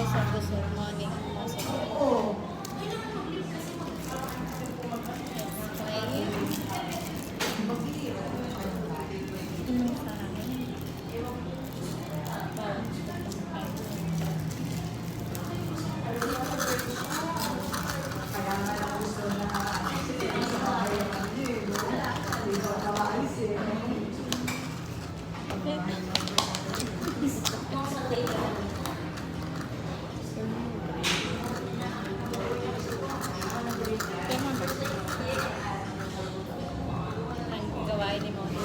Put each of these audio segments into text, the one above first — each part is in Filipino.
Busog-busog. Morning. Busog. Okay. Sa akin. Ang gawain ni Moni.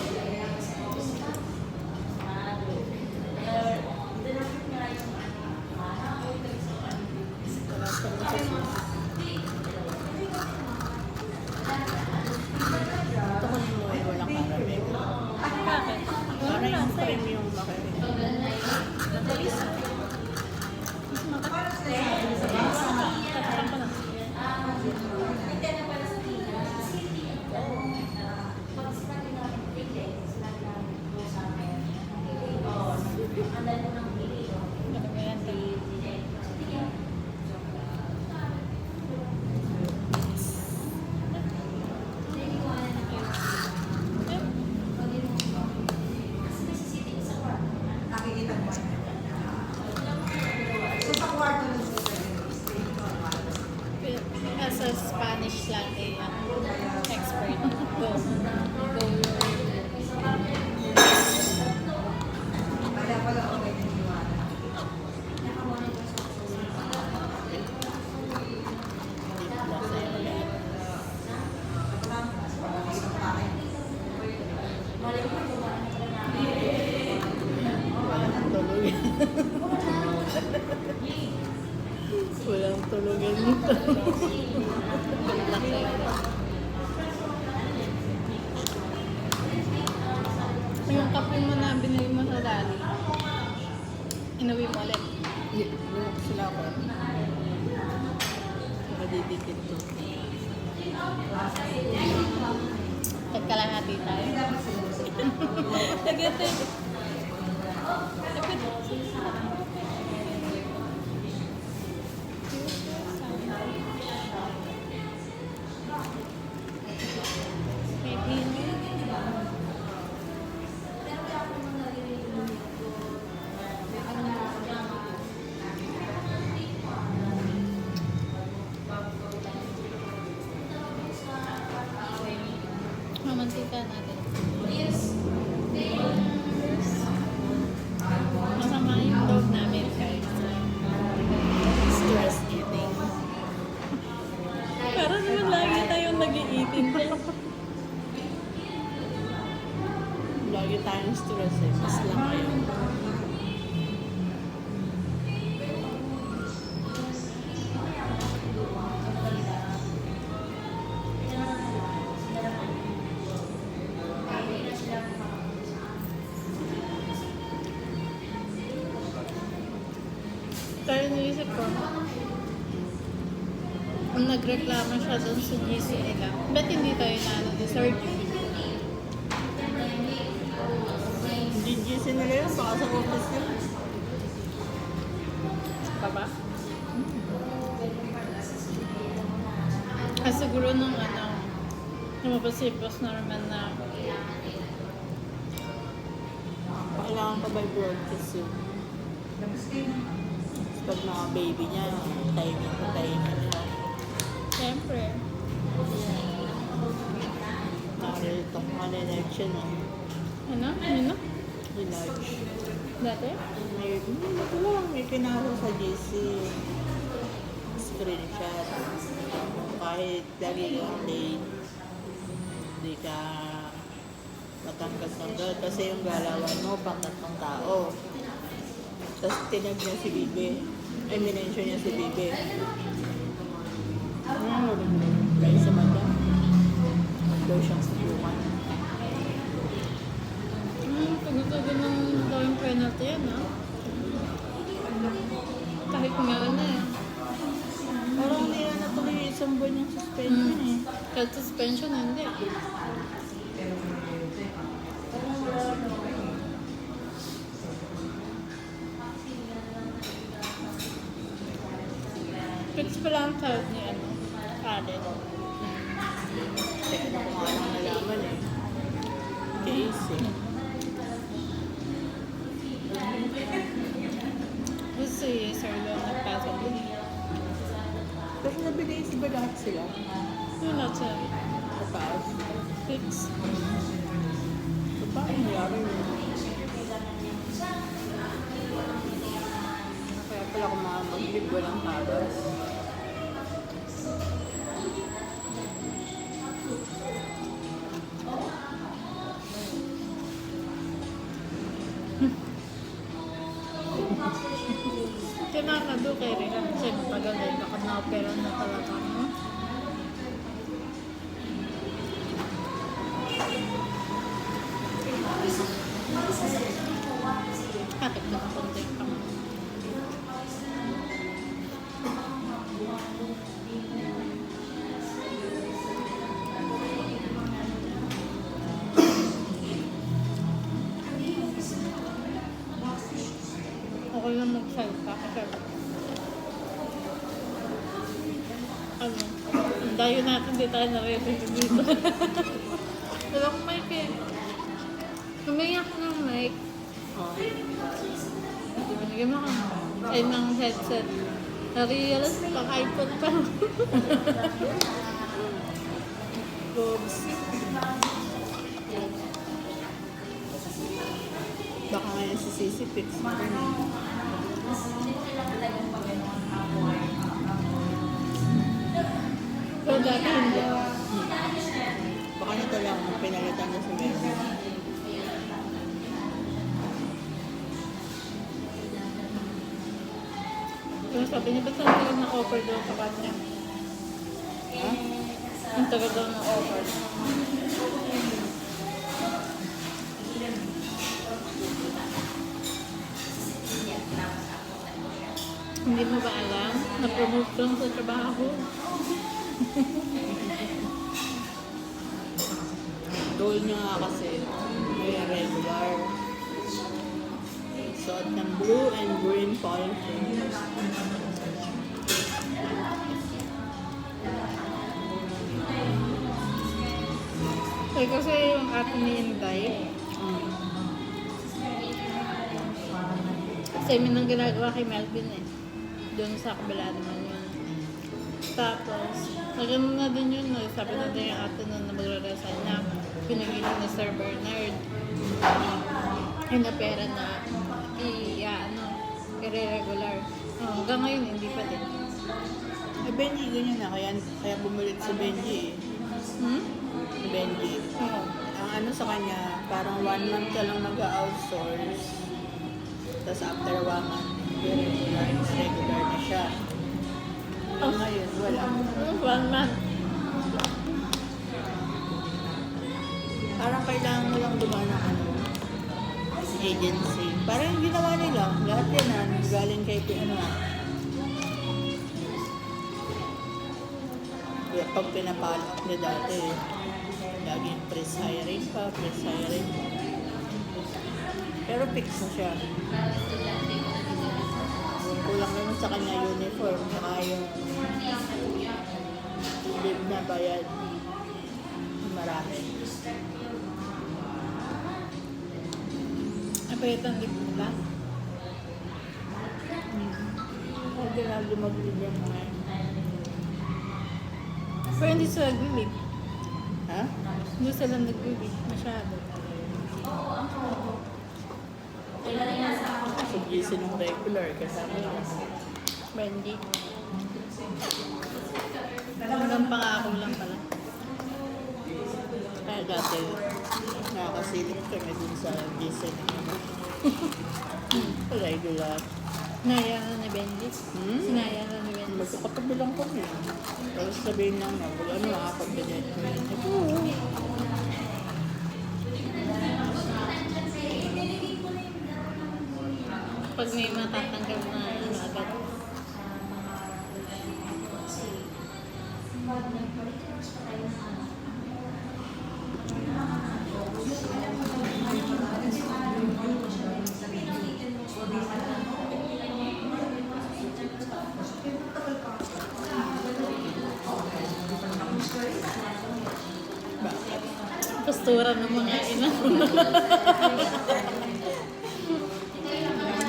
Ito ko yung walang caramel. Bakit? Para yung cream yung makinig. Matalis. Mas matalis. Tatarin ko na. Ganyan tayo. Nakikita mo. So, sa kwarto ng As a Spanish latte expert. Go. Go. Kaya pala okay na niwala. Walang tulugan. Walang tulugan nito. Yung kape mo na binili mo sa dali, inuwi mo ulit. Yung sila ko. Nakadidikit to. Tagkalahati tayo. Tagate. Mamantika natin. Masama yung loob namin guys. Stress eating. Pero naman lagi tayong nag-i-eating. Lagi tayong stress eh. Mas lang ngayon. Kaya naisip ko, kung nagreklamo siya doon sa GC nila, ba't hindi tayo na ni Sir G? GGC nila yun. Baka sa office yun. Pa ba? Siguro nung lumabas si Boss Norman na Kailangan pa by broadcast yun. Pag mga baby niya, timing pa timing siya. siyempre, Itong malinage yun eh. ano? Ano? Linage. Dati? Ito lang, may pinasa sa GC. Screenshot. Kahit lagi kang late, hindi ka matanggal-tanggal kasi yung galawan mo pang tatlong tao. Tapos tinag niya si Bibe. Ay, minention niya si Bibe. Guys, sa madam. Daw siyang subukan. Pagod-pagod ng gawing penalty yan, ha? Kahit nga eh. Parang hindi na natuloy yung isang buwan yung suspension eh. Kahit suspension, hindi. Fix pala ang sahod ni ano, Allen. Kaya ano ko nga lang nalaman eh. Case eh. Kasi Sir Lon nagpasok din. Pero nabigay ba lahat sila? Yun lang siya. Sa taas. Fix. So paano nangyari yun? Kaya pala kung mga mag-live walang tabas. Kinakado kay Rika. Kasi pagaling. Baka na-opera na talaga. No? Kapit ka na konti pa. Okay lang magsalita kasi ano, ang dayo natin di tayo naririnig dito. Wala akong mic eh. Humingi ako ng mic. Oh. Binigyan mo ako ay ng headset. Na-realize ko pang iPhone pa. Oops. Baka ngayon si Sisi fix mo rin eh. Pero dati hindi. Baka nito lang pinalitan na si Mary. Pero sabi niya, ba't ang tagal na offer daw sa kanya? Ha? Ang tagal daw na offer. Hindi mo ba alam? Na-promote lang sa trabaho. Goal niya nga kasi may regular. Suot ng blue and green polythene. Eh kasi yung ate ni Inday, same nang ginagawa kay Melvin eh. Doon sa kabila naman yun. Tapos, nagano na din yun, no? Sabi na din yung ate nun na magre-resign na pinagilan ni Sir Bernard. Yung na pera na i-regular. Hanggang ngayon, hindi pa din. Eh, Benji, ganyan na. Kaya bumalik si Benji eh. Hmm? Si Benji. Oo. Ang ano sa kanya, parang 1 month ka lang nag-outsource. Tapos after 1 month, regular na siya. Ngayon, wala. 1 month. Parang kailangan mo lang dumaan ng ano, agency. Parang yung ginawa nila, lahat yan galing kay ano. Kaya pag pinapalak niya dati, laging press hiring pa, press hiring. Pero fix na siya. Kulang naman sa kanya uniform, saka yung leave na bayad. Marami. Napayat ang lip nila. Hindi na lumaglig yung mga. Pero hindi sila nag-lip. Ha? Hindi sila nag-lip. Masyado. Sugisin ng regular kasama lang. Benji. Hanggang pangako lang pala. Kaya dati, nakakasilip kami dun sa Jason. Regular. Sinaya na ni Benji. Hmm? Sinaya na ni Benji. Magkakatabi lang kami. Tapos sabihin lang na, wala ano, makakapagbidet. Pag may matatanggap na ano agad. basura ng mga ina.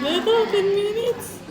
Ito, 10 minutes.